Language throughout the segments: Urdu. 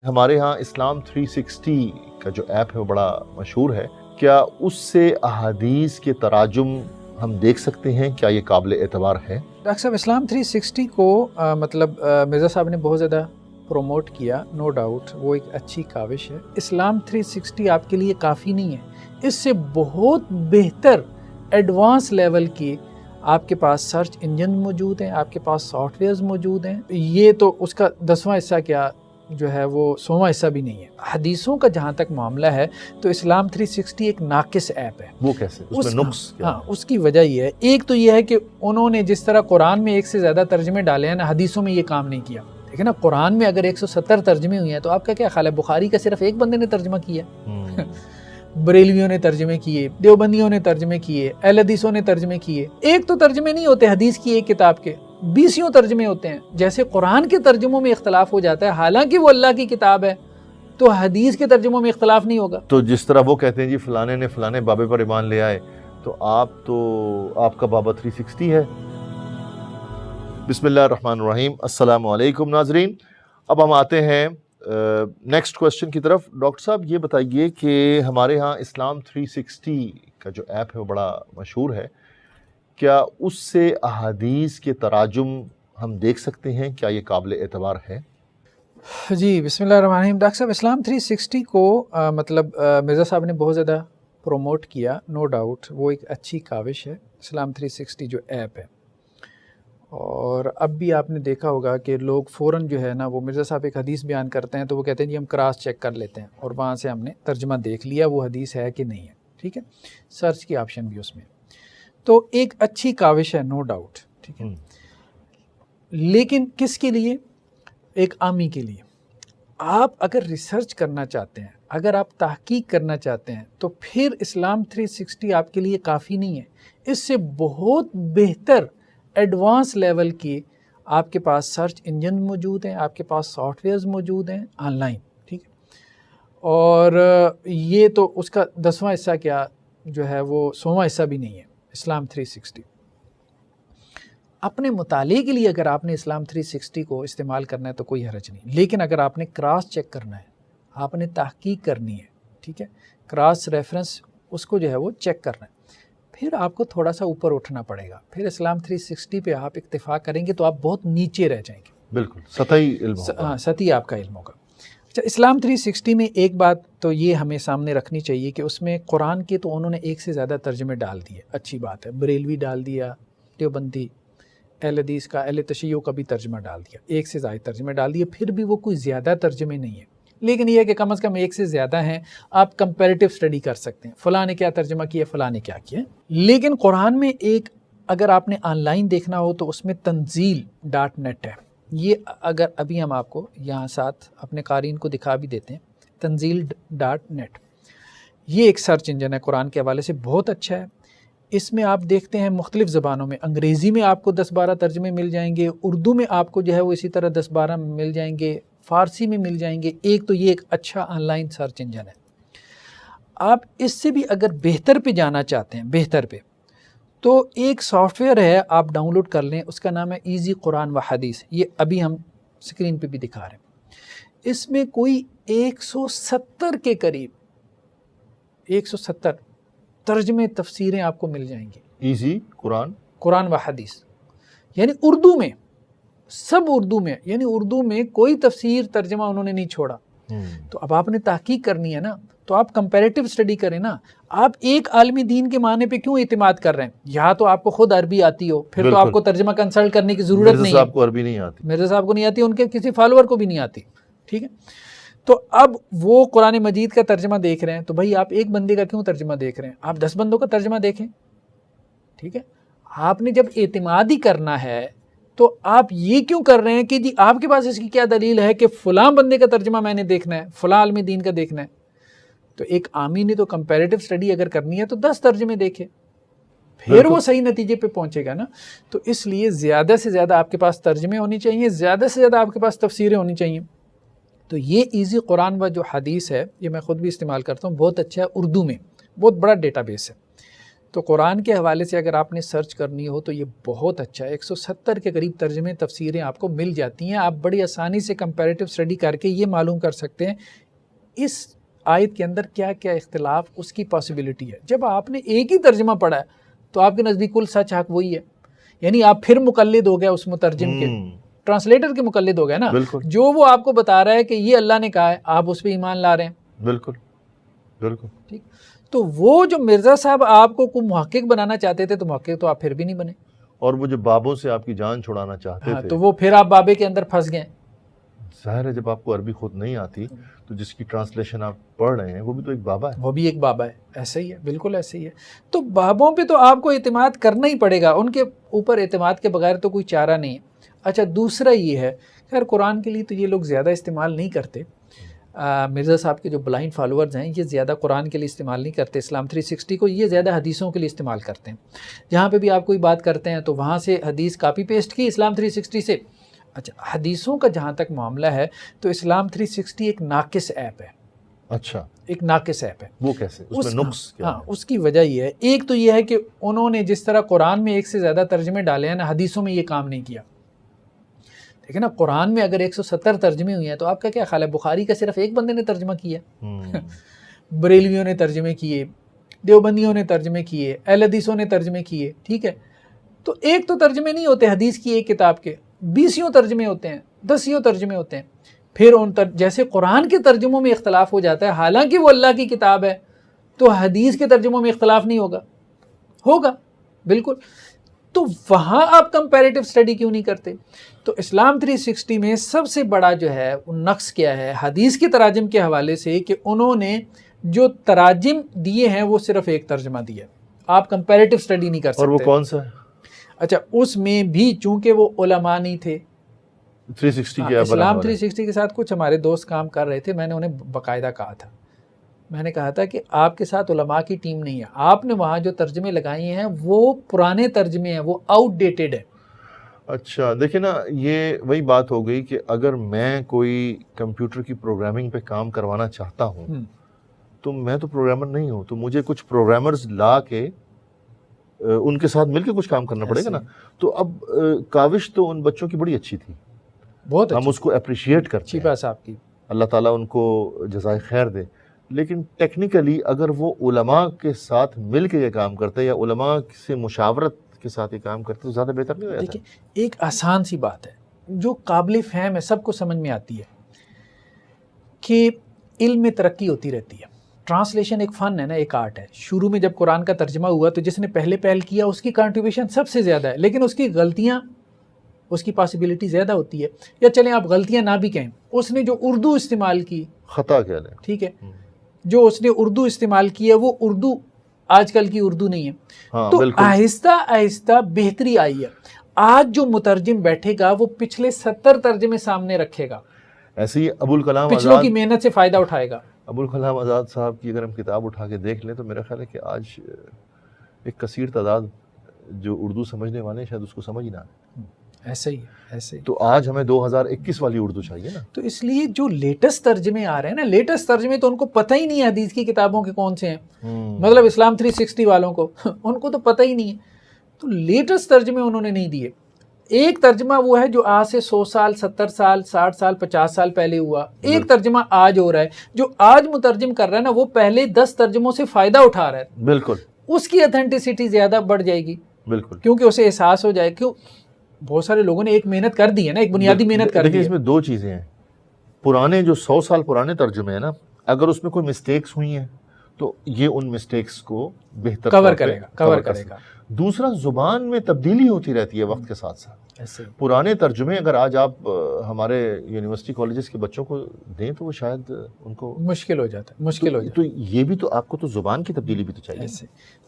ہمارے ہاں اسلام 360 کا جو ایپ ہے وہ بڑا مشہور ہے، کیا اس سے احادیث کے تراجم ہم دیکھ سکتے ہیں؟ کیا یہ قابل اعتبار ہے؟ ڈاکٹر صاحب اسلام 360 کو مرزا صاحب نے بہت زیادہ پروموٹ کیا، نو ڈاؤٹ وہ ایک اچھی کاوش ہے۔ اسلام 360 آپ کے لیے کافی نہیں ہے، اس سے بہت بہتر ایڈوانس لیول کی آپ کے پاس سرچ انجن موجود ہیں، آپ کے پاس سافٹ ویئرز موجود ہیں۔ یہ تو اس کا 10واں حصہ کیا جو ہے وہ 100واں حصہ بھی نہیں ہے۔ حدیثوں کا جہاں تک معاملہ ہے تو اسلام 360 ایک ناقص ایپ ہے۔ وہ کیسے؟ اس میں نقص کیا؟ ہاں، اس کی وجہ یہ ہے، ایک تو یہ ہے کہ انہوں نے جس طرح قرآن میں 1 سے زیادہ ترجمے ڈالے ہیں نا، حدیثوں میں یہ کام نہیں کیا۔ ٹھیک ہے نا، قرآن میں اگر 170 ترجمے ہوئے ہیں تو آپ کا کیا خیال ہے بخاری کا صرف ایک بندے نے ترجمہ کیا؟ بریلویوں نے ترجمے کیے، دیوبندیوں نے ترجمے کیے، اہل حدیثوں نے ترجمے کیے۔ ایک تو ترجمے نہیں ہوتے حدیث کی ایک کتاب کے، 20 ترجمے ہوتے ہیں۔ جیسے قرآن کے ترجموں میں اختلاف ہو جاتا ہے، حالانکہ وہ اللہ کی کتاب ہے، تو حدیث کے ترجموں میں اختلاف نہیں ہوگا۔ تو جس طرح وہ کہتے ہیں جی فلانے نے فلانے بابے پر ایمان لے آئے، تو آپ کا بابا 360 ہے۔ بسم اللہ الرحمن الرحیم۔ السلام علیکم ناظرین، اب ہم آتے ہیں نیکسٹ کوسچن کی طرف۔ ڈاکٹر صاحب یہ بتائیے کہ ہمارے ہاں اسلام 360 کا جو ایپ ہے وہ بڑا مشہور ہے، کیا اس سے احادیث کے تراجم ہم دیکھ سکتے ہیں؟ کیا یہ قابل اعتبار ہے؟ جی بسم اللہ الرحمن الرحیم۔ ڈاکٹر صاحب اسلام 360 کو مرزا صاحب نے بہت زیادہ پروموٹ کیا، نو ڈاؤٹ وہ ایک اچھی کاوش ہے، اسلام 360 جو ایپ ہے۔ اور اب بھی آپ نے دیکھا ہوگا کہ لوگ فوراً جو ہے نا، وہ مرزا صاحب ایک حدیث بیان کرتے ہیں تو وہ کہتے ہیں جی ہم کراس چیک کر لیتے ہیں، اور وہاں سے ہم نے ترجمہ دیکھ لیا وہ حدیث ہے کہ نہیں ہے۔ ٹھیک ہے، سرچ کی آپشن بھی اس میں، تو ایک اچھی کاوش ہے، نو ڈاؤٹ۔ ٹھیک ہے، لیکن کس کے لیے؟ ایک عامی کے لیے۔ آپ اگر ریسرچ کرنا چاہتے ہیں، اگر آپ تحقیق کرنا چاہتے ہیں، تو پھر اسلام 360 آپ کے لیے کافی نہیں ہے۔ اس سے بہت بہتر ایڈوانس لیول کی آپ کے پاس سرچ انجن موجود ہیں، آپ کے پاس سافٹ ویئرز موجود ہیں آن لائن۔ ٹھیک ہے، اور یہ تو اس کا 10واں حصہ کیا جو ہے وہ 100واں حصہ بھی نہیں ہے اسلام 360۔ اپنے مطالعے کے لیے اگر آپ نے اسلام 360 کو استعمال کرنا ہے تو کوئی حرج نہیں، لیکن اگر آپ نے کراس چیک کرنا ہے، آپ نے تحقیق کرنی ہے، ٹھیک ہے، کراس ریفرنس اس کو جو ہے وہ چیک کرنا ہے، پھر آپ کو تھوڑا سا اوپر اٹھنا پڑے گا۔ پھر اسلام 360 پہ آپ اکتفا کریں گے تو آپ بہت نیچے رہ جائیں گے، بالکل سطحی علم ہوگا۔ ہاں، سطحی آپ کا علم ہوگا۔ اچھا، اسلام 360 میں ایک بات تو یہ ہمیں سامنے رکھنی چاہیے کہ اس میں قرآن کے تو انہوں نے 1 سے زیادہ ترجمے ڈال دیے، اچھی بات ہے، بریلوی ڈال دیا، دیوبندی، اہل حدیث کا، اہل تشیع کا بھی ترجمہ ڈال دیا، 1 سے زائد ترجمے ڈال دیے، پھر بھی وہ کوئی زیادہ ترجمے نہیں ہیں، لیکن یہ ہے کہ کم از کم 1 سے زیادہ ہیں، آپ کمپیریٹیو سٹڈی کر سکتے ہیں، فلاں نے کیا ترجمہ کیا، فلاں نے کیا کیا۔ لیکن قرآن میں ایک اگر آپ نے آن لائن دیکھنا ہو تو اس میں تنزیل.net ہے، یہ اگر ابھی ہم آپ کو یہاں ساتھ اپنے قارئین کو دکھا بھی دیتے ہیں، تنزیل.net، یہ ایک سرچ انجن ہے قرآن کے حوالے سے، بہت اچھا ہے۔ اس میں آپ دیکھتے ہیں مختلف زبانوں میں، انگریزی میں آپ کو 10-12 ترجمے مل جائیں گے، اردو میں آپ کو جو ہے وہ اسی طرح 10-12 مل جائیں گے، فارسی میں مل جائیں گے۔ ایک تو یہ ایک اچھا آن لائن سرچ انجن ہے۔ آپ اس سے بھی اگر بہتر پہ جانا چاہتے ہیں، بہتر پہ، تو ایک سافٹ ویئر ہے، آپ ڈاؤن لوڈ کر لیں، اس کا نام ہے ایزی قرآن و حدیث، یہ ابھی ہم اسکرین پہ بھی دکھا رہے ہیں۔ اس میں کوئی 170 کے قریب 170 ترجمے تفسیریں آپ کو مل جائیں گی، ایزی قرآن و حدیث، یعنی اردو میں، سب اردو میں، یعنی اردو میں کوئی تفسیر ترجمہ انہوں نے نہیں چھوڑا۔ تو اب آپ نے تحقیق کرنی ہے نا، تو آپ کمپیریٹیو سٹڈی کریں نا، آپ ایک عالمی دین کے معنی پہ کیوں اعتماد کر رہے ہیں؟ یا تو آپ کو خود عربی آتی ہو، پھر تو آپ کو ترجمہ کنسلٹ کرنے کی ضرورت نہیں ہے۔ مرزا صاحب کو عربی نہیں آتی، مرزا صاحب کو نہیں آتی، ان کے کسی فالوور کو بھی نہیں آتی، ٹھیک ہے۔ تو اب وہ قرآن مجید کا ترجمہ دیکھ رہے ہیں، تو بھائی آپ ایک بندے کا کیوں ترجمہ دیکھ رہے ہیں؟ آپ 10 بندوں کا ترجمہ دیکھیں، ٹھیک ہے۔ آپ نے جب اعتماد ہی کرنا ہے تو آپ یہ کیوں کر رہے ہیں کہ جی آپ کے پاس اس کی کیا دلیل ہے کہ فلاں بندے کا ترجمہ میں نے دیکھنا ہے، فلاں عالم دین کا دیکھنا ہے؟ تو ایک عامی نے تو کمپیریٹیو سٹڈی اگر کرنی ہے تو 10 ترجمے دیکھے، پھر وہ صحیح نتیجے پہ پہنچے گا نا۔ تو اس لیے زیادہ سے زیادہ آپ کے پاس ترجمے ہونے چاہیے، زیادہ سے زیادہ آپ کے پاس تفسیریں ہونی چاہیے۔ تو یہ ایزی قرآن و جو حدیث ہے، یہ میں خود بھی استعمال کرتا ہوں، بہت اچھا ہے، اردو میں بہت بڑا ڈیٹا بیس ہے۔ تو قرآن کے حوالے سے اگر آپ نے سرچ کرنی ہو تو یہ بہت اچھا ہے. 170 کے قریب ترجمے تفسیریں آپ کو مل جاتی ہیں. آپ بڑی آسانی سے کمپیریٹیو اسٹڈی کر کے یہ معلوم کر سکتے ہیں اس آیت کے اندر کیا کیا اختلاف اس کی پاسبلٹی ہے. جب آپ نے ایک ہی ترجمہ پڑھا ہے تو آپ کے نزدیک کل سچ حق وہی ہے. یعنی آپ پھر مقلد ہو گئے اس مترجم کے، ٹرانسلیٹر کے مقلد ہو گئے نا. جو وہ آپ کو بتا رہا ہے کہ یہ اللہ نے کہا ہے، آپ اس پہ ایمان لا رہے ہیں. بالکل بالکل ٹھیک. تو وہ جو مرزا صاحب آپ کو کوئی محقق بنانا چاہتے تھے تو محقق تو آپ پھر بھی نہیں بنے. اور وہ جو بابوں سے آپ کی جان چھڑانا چاہتے تھے تو وہ پھر آپ بابے کے اندر پھنس گئے. ظاہر ہے جب آپ کو عربی خود نہیں آتی تو جس کی ٹرانسلیشن آپ پڑھ رہے ہیں وہ بھی تو ایک بابا ہے. وہ بھی ایک بابا ہے. ایسا ہی ہے، بالکل ایسے ہی ہے. تو بابوں پہ تو آپ کو اعتماد کرنا ہی پڑے گا، ان کے اوپر اعتماد کے بغیر تو کوئی چارہ نہیں ہے. اچھا دوسرا یہ ہے، خیر قرآن کے لیے تو یہ لوگ زیادہ استعمال نہیں کرتے. مرزا صاحب کے جو بلائنڈ فالوورز ہیں یہ زیادہ قرآن کے لیے استعمال نہیں کرتے. اسلام 360 کو یہ زیادہ حدیثوں کے لیے استعمال کرتے ہیں. جہاں پہ بھی آپ کوئی بات کرتے ہیں تو وہاں سے حدیث کاپی پیسٹ کی اسلام 360 سے. اچھا حدیثوں کا جہاں تک معاملہ ہے تو اسلام 360 ایک ناقص ایپ ہے. اچھا ایک ناقص ایپ ہے. وہ کیسے؟ اس میں نقص کیا ہے؟ اس کی وجہ یہ ہے، ایک تو یہ ہے کہ انہوں نے جس طرح قرآن میں ایک سے زیادہ ترجمے ڈالے ہیں نا، حدیثوں میں یہ کام نہیں کیا. دیکھیں نا قرآن میں اگر 170 ترجمے ہوئے ہیں تو آپ کا کیا خیال ہے بخاری کا صرف ایک بندے نے ترجمہ کیا؟ بریلویوں نے ترجمے کیے، دیوبندیوں نے ترجمے کیے، اہل حدیثوں نے ترجمے کیے. ٹھیک ہے، تو ایک تو ترجمے نہیں ہوتے حدیث کی ایک کتاب کے، 20 ترجمے ہوتے ہیں، 10 ترجمے ہوتے ہیں. پھر جیسے قرآن کے ترجموں میں اختلاف ہو جاتا ہے، حالانکہ وہ اللہ کی کتاب ہے، تو حدیث کے ترجموں میں اختلاف نہیں ہوگا بالکل. تو وہاں آپ کمپیریٹیو اسٹڈی کیوں نہیں کرتے؟ تو اسلام 360 میں سب سے بڑا جو ہے وہ نقص کیا ہے حدیث کے تراجم کے حوالے سے کہ انہوں نے جو تراجم دیے ہیں وہ صرف ایک ترجمہ دیا. آپ کمپیریٹیو اسٹڈی نہیں کر سکتے. اور وہ کون سا ہے؟ اچھا اس میں بھی چونکہ وہ علماء نہیں تھے 360 کے اسلام 360 کے ساتھ کچھ ہمارے دوست کام کر رہے تھے. میں نے انہیں باقاعدہ کہا تھا، میں نے کہا تھا کہ آپ کے ساتھ علماء کی ٹیم نہیں ہے. آپ نے وہاں جو ترجمے لگائے ہیں وہ پرانے ترجمے ہیں، وہ آؤٹ ڈیٹڈ ہے. اچھا دیکھیں نا، یہ وہی بات ہو گئی کہ اگر میں کوئی کمپیوٹر کی پروگرامنگ پہ کام کروانا چاہتا ہوں تو میں تو پروگرامر نہیں ہوں، تو مجھے کچھ پروگرامرز لا کے ان کے ساتھ مل کے کچھ کام کرنا پڑے گا نا. تو اب کاوش تو ان بچوں کی بڑی اچھی تھی، بہت ہم اس کو اپریشیٹ کرتے ہیں، بات آپ کی، اللہ تعالیٰ ان کو جزائے خیر دے. لیکن ٹیکنیکلی اگر وہ علماء کے ساتھ مل کے یہ کام کرتے یا علماء سے مشاورت کے ساتھ یہ کام کرتے تو زیادہ بہتر نہیں ہو جاتا؟ دیکھیں ایک آسان سی بات ہے جو قابل فہم ہے، سب کو سمجھ میں آتی ہے کہ علم میں ترقی ہوتی رہتی ہے. ٹرانسلیشن ایک فن ہے نا، ایک آرٹ ہے. شروع میں جب قرآن کا ترجمہ ہوا تو جس نے پہل کیا اس کی کنٹریبیوشن سب سے زیادہ ہے، لیکن اس کی غلطیاں، اس کی پاسبلٹی زیادہ ہوتی ہے. یا چلیں آپ غلطیاں نہ بھی کہیں، اس نے جو اردو استعمال کی، خطا کیا لیں، ٹھیک ہے، جو اس نے اردو استعمال کی ہے وہ اردو آج کل کی اردو نہیں ہے. تو آہستہ آہستہ بہتری آئی ہے. آج جو مترجم بیٹھے گا وہ پچھلے 70 ترجمے سامنے رکھے گا، ایسے ہی ابوالکلام پچھلوں کی محنت سے فائدہ اٹھائے گا. ابوالکلام آزاد صاحب کی اگر ہم کتاب اٹھا کے دیکھ لیں تو میرا خیال ہے کہ آج ایک کثیر تعداد جو اردو سمجھنے والے ہیں شاید اس کو سمجھ ہی نہ آئے. ایسے ہی ایسے ہی. تو آج ہمیں 2021 والی اردو چاہیے نا. تو اس لیے جو لیٹسٹ ترجمے آ رہے ہیں نا، لیٹسٹ ترجمے تو ان کو پتہ ہی نہیں ہے حدیث کی کتابوں کے کون سے ہیں. مطلب اسلام 360 والوں کو ان کو تو پتہ ہی نہیں ہے. تو لیٹسٹ ترجمے انہوں نے نہیں دیے. ایک ترجمہ وہ ہے جو آج سے 100 سال 70 سال 60 سال 50 سال پہلے ہوا. ایک ترجمہ آج ہو رہا ہے، جو آج مترجم کر رہا ہے نا وہ پہلے 10 ترجموں سے فائدہ اٹھا رہا ہے. بالکل اس کی اتھینٹسٹی زیادہ بڑھ جائے گی. بالکل، کیونکہ اسے احساس ہو جائے. کیوں بہت سارے لوگوں نے ایک محنت کر دی ہے نا، ایک بنیادی محنت کر دی ہے. اس میں دو چیزیں ہیں. پرانے جو 100 سال پرانے ترجمے ہیں نا، اگر اس میں کوئی مسٹیکس ہوئی ہیں تو یہ ان مسٹیکس کو بہتر کور کرے گا. دوسرا زبان میں تبدیلی ہوتی رہتی ہے وقت کے ساتھ ساتھ. پرانے ترجمے اگر آج آپ ہمارے یونیورسٹی کالجز کے بچوں کو دیں تو وہ شاید ان کو مشکل ہو جاتا ہے. تو یہ بھی تو آپ کو تو زبان کی تبدیلی بھی تو چاہیے.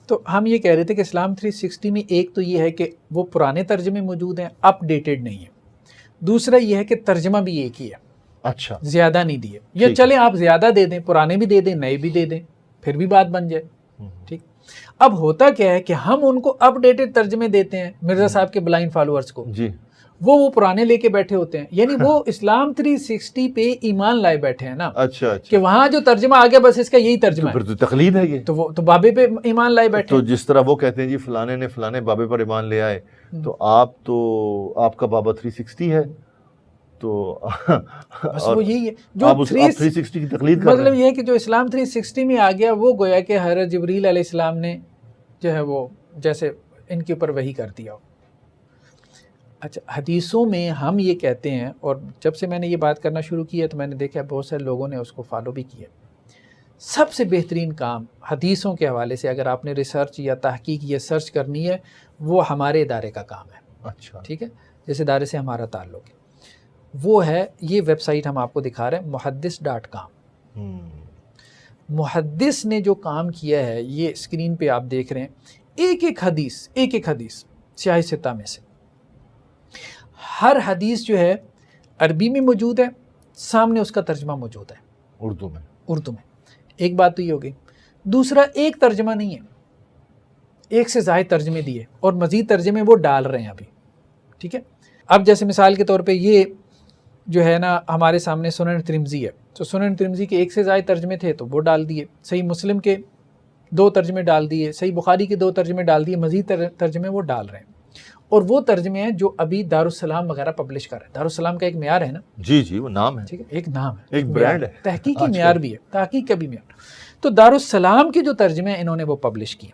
تو ہم یہ کہہ رہے تھے کہ اسلام 360 میں ایک تو یہ ہے کہ وہ پرانے ترجمے موجود ہیں، اپ ڈیٹڈ نہیں ہے. دوسرا یہ ہے کہ ترجمہ بھی ایک ہی ہے. اچھا، زیادہ نہیں دیے. یا چلیں آپ زیادہ دے دیں، پرانے بھی دے دیں نئے بھی دے دیں، پھر بھی بات بن جائے. ٹھیک. اب ہوتا کیا ہے کہ ہم ان کو اپ ڈیٹڈ ترجمے دیتے ہیں مرزا صاحب کے بلائنڈ فالوورز کو. جی. وہ پرانے لے کے بیٹھے ہوتے ہیں، یعنی وہ اسلام 360 پہ ایمان لائے بیٹھے ہیں نا، اچھا کہ وہاں جو ترجمہ آ گیا بس اس کا یہی ترجمہ پھر تو تقلید ہے یہ، تو وہ تو بابے پہ ایمان لائے بیٹھے تو جس طرح وہ کہتے ہیں جی فلانے نے فلانے بابے پر ایمان لے آئے، تو آپ کا بابا 360 ہے، تو بس وہ یہی ہے جو آپ 360 کی تقلید کر رہے مطلب ہیں۔ یہ ہے کہ جو اسلام 360 میں آ گیا وہ گویا کہ حضرت جبریل علیہ السلام نے جو ہے وہ جیسے ان کے اوپر وحی کر دیا ہو۔ اچھا، حدیثوں میں ہم یہ کہتے ہیں، اور جب سے میں نے یہ بات کرنا شروع کی ہے تو میں نے دیکھا بہت سارے لوگوں نے اس کو فالو بھی کیا۔ سب سے بہترین کام حدیثوں کے حوالے سے اگر آپ نے ریسرچ یا تحقیق یا سرچ کرنی ہے، وہ ہمارے ادارے کا کام ہے، اچھا، ٹھیک ہے، جس ادارے سے ہمارا تعلق ہے وہ ہے، یہ ویب سائٹ ہم آپ کو دکھا رہے ہیں muhaddis.com۔ محدث نے جو کام کیا ہے یہ اسکرین پہ آپ دیکھ رہے ہیں، ایک ایک حدیث سیاہ ستہ میں سے ہر حدیث جو ہے عربی میں موجود ہے، سامنے اس کا ترجمہ موجود ہے اردو میں۔ ایک بات تو یہ ہو گئی۔ دوسرا، ایک ترجمہ نہیں ہے، ایک سے زائد ترجمے دیے اور مزید ترجمے وہ ڈال رہے ہیں ابھی، ٹھیک ہے۔ اب جیسے مثال کے طور پہ یہ جو ہے نا ہمارے سامنے سنن ترمذی ہے، تو سنن ترمذی کے ایک سے زائد ترجمے تھے تو وہ ڈال دیے، صحیح مسلم کے 2 ترجمے ڈال دیے، صحیح بخاری کے 2 ترجمے ڈال دیے، مزید ترجمے وہ ڈال رہے ہیں، اور وہ ترجمے ہیں جو ابھی دارالسلام وغیرہ پبلش کر رہے ہیں۔ دارالسلام کا ایک معیار ہے نا، جی وہ نام ہے، ٹھیک ہے، ایک نام ہے، ایک برانڈ ہے، تحقیقی معیار بھی ہے، تحقیق کا بھی معیار۔ تو دارالسلام کے جو ترجمے ہیں انہوں نے وہ پبلش کیے،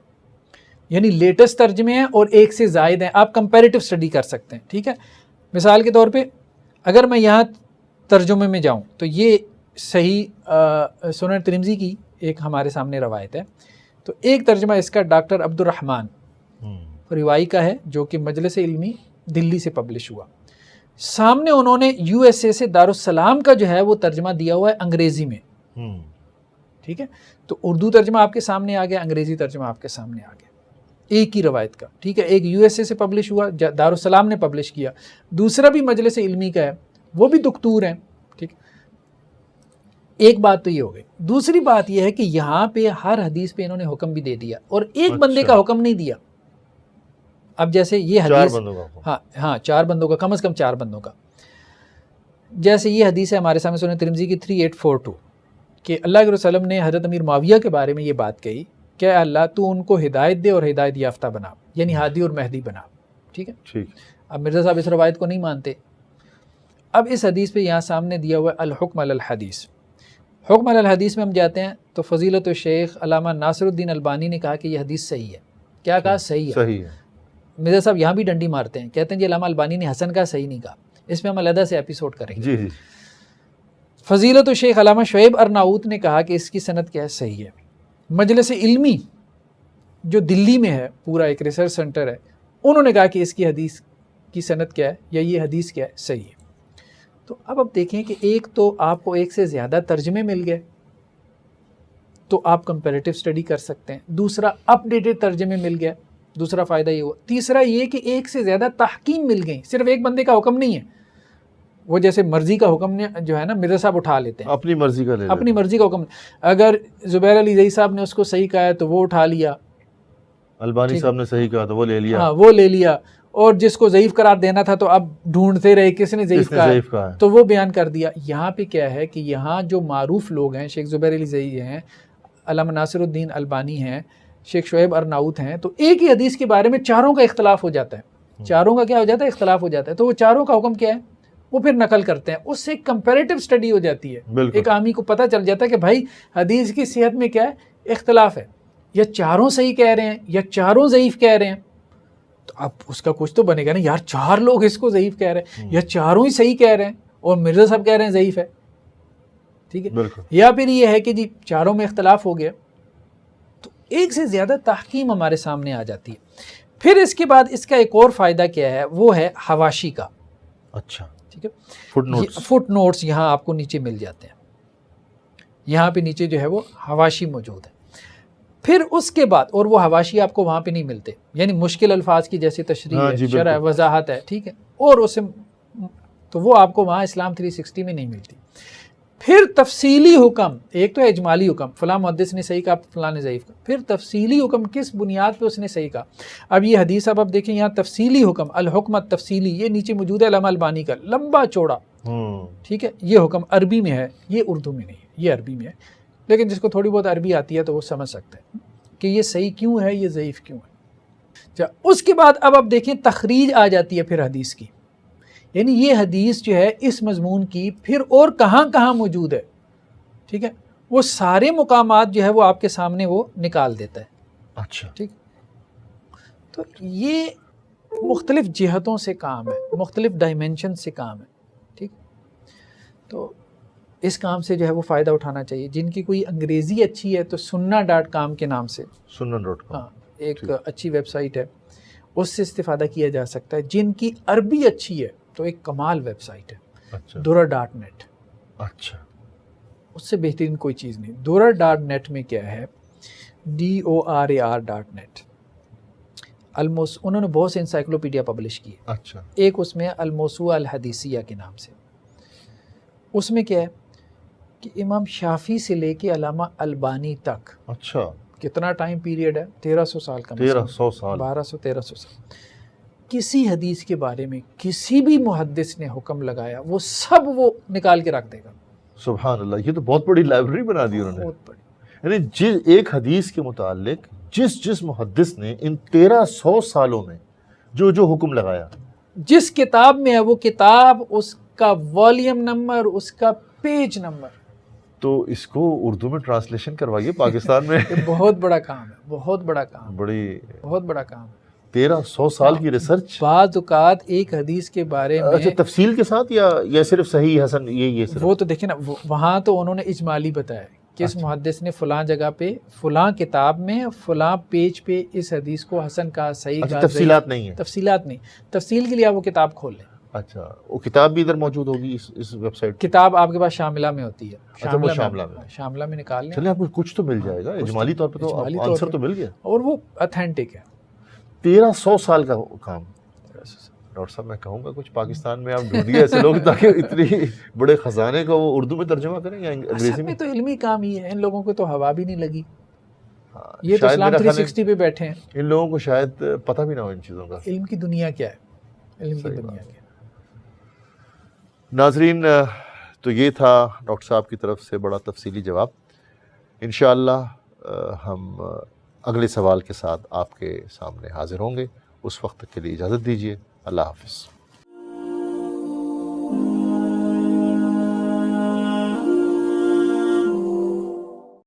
یعنی لیٹسٹ ترجمے ہیں اور ایک سے زائد ہیں، آپ کمپیریٹو اسٹڈی کر سکتے ہیں، ٹھیک ہے۔ مثال کے طور پہ اگر میں یہاں ترجمے میں جاؤں تو یہ صحیح سنن ترمذی کی ایک ہمارے سامنے روایت ہے، تو ایک ترجمہ اس کا ڈاکٹر عبد الرحمن روائی کا ہے جو کہ مجلس علمی دلی سے پبلش ہوا۔ سامنے انہوں نے USA سے دارالسلام کا جو ہے وہ ترجمہ دیا ہوا ہے انگریزی میں، ٹھیک ہے۔ تو اردو ترجمہ آپ کے سامنے آ گیا، انگریزی ترجمہ آپ کے سامنے آ گیا، ایک ہی روایت کا، ٹھیک ہے۔ ایک USA سے پبلش ہوا، دارالسلام نے پبلش کیا، دوسرا بھی مجلس علمی کا ہے، وہ بھی دکتور ہیں، ٹھیک۔ ایک بات تو یہ ہو گئی۔ دوسری بات یہ ہے کہ یہاں پہ ہر حدیث پہ انہوں نے حکم بھی دے دیا، اور ایک بندے کا حکم نہیں دیا۔ اب جیسے یہ حدیث 4 بندوں کا، ہاں 4 بندوں کا، کم از کم 4 بندوں کا۔ جیسے یہ حدیث ہے ہمارے سامنے سنن ترمذی کی 3842 کہ اللہ کے رسول نے حضرت امیر معاویہ کے بارے میں یہ بات کہی کہ اے اللہ تو ان کو ہدایت دے اور ہدایت یافتہ بنا، یعنی ہادی اور مہدی بنا، ٹھیک ہے۔ ٹھیک۔ اب مرزا صاحب اس روایت کو نہیں مانتے۔ اب اس حدیث پہ یہاں سامنے دیا ہوا ہے الحکم علی الحدیث۔ حکم علی الحدیث میں ہم جاتے ہیں تو فضیلت الشیخ علامہ ناصر الدین البانی نے کہا کہ یہ حدیث صحیح ہے۔ کیا کہا؟ صحیح ہے۔ مرزا صاحب یہاں بھی ڈنڈی مارتے ہیں، کہتے ہیں جی علامہ البانی نے حسن کا صحیح نہیں کہا، اس میں ہم علیحدہ سے ایپیسوڈ کریں گے۔ جی۔ فضیلت الشیخ علامہ شعیب ارناؤت نے کہا کہ اس کی سند کیا ہے؟ صحیح ہے۔ مجلس علمی جو دلی میں ہے، پورا ایک ریسرچ سینٹر ہے، انہوں نے کہا کہ اس کی حدیث کی سند کیا ہے یا یہ حدیث کیا ہے؟ صحیح ہے۔ تو اب دیکھیں کہ ایک تو آپ کو ایک سے زیادہ ترجمے مل گئے تو آپ کمپیریٹیو اسٹڈی کر سکتے ہیں، دوسرا اپ ڈیٹڈ ترجمے مل گئے، دوسرا فائدہ یہ ہوا، تیسرا یہ کہ ایک سے زیادہ تحکیم مل گئی، صرف ایک بندے کا حکم نہیں ہے، وہ جیسے مرضی کا حکم جو ہے نا مرزا صاحب اٹھا لیتے ہیں، اپنی مرضی کا لے لیتے، اپنی مرضی کا حکم۔ اگر زبیر علی زئی صاحب نے اس کو صحیح کہا ہے تو وہ اٹھا لیا، البانی صاحب نے صحیح کہا تو وہ لے لیا، ہاں وہ لے لیا، اور جس کو ضعیف قرار دینا تھا تو اب ڈھونڈتے رہے کس نے ضعیف کہا ہے تو وہ بیان کر دیا۔ یہاں پہ کیا ہے کہ یہاں جو معروف لوگ ہیں، شیخ زبیر علی زئی ہیں، علامہ ناصر الدین البانی ہیں، شیخ شعیب ارناؤت ہیں، تو ایک ہی حدیث کے بارے میں چاروں کا اختلاف ہو جاتا ہے، چاروں کا کیا ہو جاتا ہے؟ اختلاف ہو جاتا ہے، تو وہ چاروں کا حکم کیا ہے؟ وہ پھر نقل کرتے ہیں، اس سے ایک کمپیریٹیو اسٹڈی ہو جاتی ہے، ایک عامی کو پتہ چل جاتا ہے کہ بھائی حدیث کی صحت میں کیا ہے؟ اختلاف ہے، یا چاروں صحیح کہہ رہے ہیں یا چاروں ضعیف کہہ رہے ہیں، تو اب اس کا کچھ تو بنے گا نا، یار 4 لوگ اس کو ضعیف کہہ رہے ہیں یا چاروں ہی صحیح کہہ رہے ہیں اور مرزا صاحب کہہ رہے ہیں ضعیف ہے، ٹھیک ہے۔ یا پھر یہ ہے کہ جی چاروں میں اختلاف ہو گیا، تو ایک سے زیادہ تحکیم ہمارے سامنے آ جاتی ہے۔ پھر اس کے بعد اس کا ایک اور فائدہ کیا ہے؟ وہ ہے حواشی کا، اچھا، ٹھیک ہے، فٹ نوٹس یہاں آپ کو نیچے مل جاتے ہیں، یہاں پہ نیچے جو ہے وہ حواشی موجود ہے۔ پھر اس کے بعد، اور وہ حواشی آپ کو وہاں پہ نہیں ملتے، یعنی مشکل الفاظ کی جیسی تشریح ہے، شرح وضاحت ہے، ٹھیک ہے، اور اسے تو وہ آپ کو وہاں اسلام 360 میں نہیں ملتی۔ پھر تفصیلی حکم، ایک تو ہے اجمالی حکم، فلاں محدث نے صحیح کہا فلاں نے ضعیف کہا، پھر تفصیلی حکم کس بنیاد پہ اس نے صحیح کہا. اب یہ حدیث اب دیکھیں یہاں تفصیلی حکم، الحکم التفصیلی، یہ نیچے موجود ہے علامہ البانی کا، لمبا چوڑا، ٹھیک ہے. یہ حکم عربی میں ہے، یہ اردو میں نہیں ہے، یہ عربی میں ہے. لیکن جس کو تھوڑی بہت عربی آتی ہے تو وہ سمجھ سکتے ہیں کہ یہ صحیح کیوں ہے، یہ ضعیف کیوں ہے. اس کے بعد اب دیکھیں تخریج آ جاتی ہے پھر حدیث کی، یعنی یہ حدیث جو ہے اس مضمون کی پھر اور کہاں کہاں موجود ہے، ٹھیک ہے. وہ سارے مقامات جو ہے وہ آپ کے سامنے وہ نکال دیتا ہے. اچھا، ٹھیک. تو یہ مختلف جہتوں سے کام ہے، مختلف ڈائمینشن سے کام ہے. ٹھیک. تو اس کام سے جو ہے وہ فائدہ اٹھانا چاہیے. جن کی کوئی انگریزی اچھی ہے تو sunna.com کے نام سے، sunan.com، ہاں، ایک اچھی ویب سائٹ ہے، اس سے استفادہ کیا جا سکتا ہے. جن کی عربی اچھی ہے تو ایک کمال ویب سائٹ ہے، اچھا durra.net. اچھا، اس سے بہترین کوئی چیز نہیں. durra.net میں کیا ہے، DORAR.net. انہوں نے بہت سے انسائکلوپیڈیا پبلش کی ہے. اچھا، ایک اس میں الموسوعہ الحدیثیہ کے نام سے. اس میں کیا ہے کہ امام شافعی سے لے کے علامہ البانی تک اچھا، کتنا ٹائم پیریڈ ہے، 1300 سال کا، 1300 سال، 1200-1300 سال. کسی حدیث کے بارے میں کسی بھی محدث نے حکم لگایا وہ سب وہ نکال کے رکھ دے گا. سبحان اللہ. یہ تو بہت بڑی لائبریری بنا دی انہوں نے. بہت بڑی. یعنی ایک حدیث کے متعلق جس محدث نے ان 1300 سالوں میں جو حکم لگایا، جس کتاب میں ہے وہ کتاب، اس کا والیوم نمبر، اس کا پیج نمبر. تو اس کو اردو میں ٹرانسلیشن کروائیے پاکستان میں. یہ بہت بڑا کام ہے، بہت بڑا کام، بہت بڑا کام ہے. 1300 سال کی ریسرچ. بعض اوقات ایک حدیث کے بارے میں، اچھا، تفصیل کے ساتھ یا صرف صحیح حسن یہ صرف؟ وہ تو دیکھیں نا، وہاں تو انہوں نے اجمالی بتایا کہ اس محدث نے فلاں جگہ پہ فلاں کتاب میں فلاں پیج پہ اس حدیث کو حسن کہا، صحیح کہا. تفصیلات نہیں ہیں. تفصیلات نہیں. تفصیل کے لیے آپ وہ کتاب کھول لیں. اچھا، وہ کتاب بھی ادھر موجود ہوگی اس ویب سائٹ؟ کتاب آپ کے پاس شاملہ میں ہوتی ہے. شاملہ میں نکال لیں. چلیں، آپ کو کچھ تو مل جائے گا اجمالی طور پہ، تو آنسر تو مل گیا. اور وہ اتھینٹک ہے. 1300 سال کا کام. ڈاکٹر صاحب، میں کہوں گا کچھ پاکستان میں آپ ڈھونڈیے ایسے لوگ تاکہ اتنی بڑے خزانے کو وہ اردو میں ترجمہ کریں یا انگریزی میں. تو علمی کام ہی ہے، ان لوگوں کو تو ہوا بھی نہیں لگی. یہ تو اسلام 360 پہ بیٹھے ہیں. ان لوگوں کو شاید پتہ بھی نہ ہو ان چیزوں کا. علم کی دنیا کیا ہے، علم کی دنیا کیا ہے. ناظرین، تو یہ تھا ڈاکٹر صاحب کی طرف سے بڑا تفصیلی جواب. انشاءاللہ ہم اگلے سوال کے ساتھ آپ کے سامنے حاضر ہوں گے. اس وقت کے لیے اجازت دیجیے. اللہ حافظ.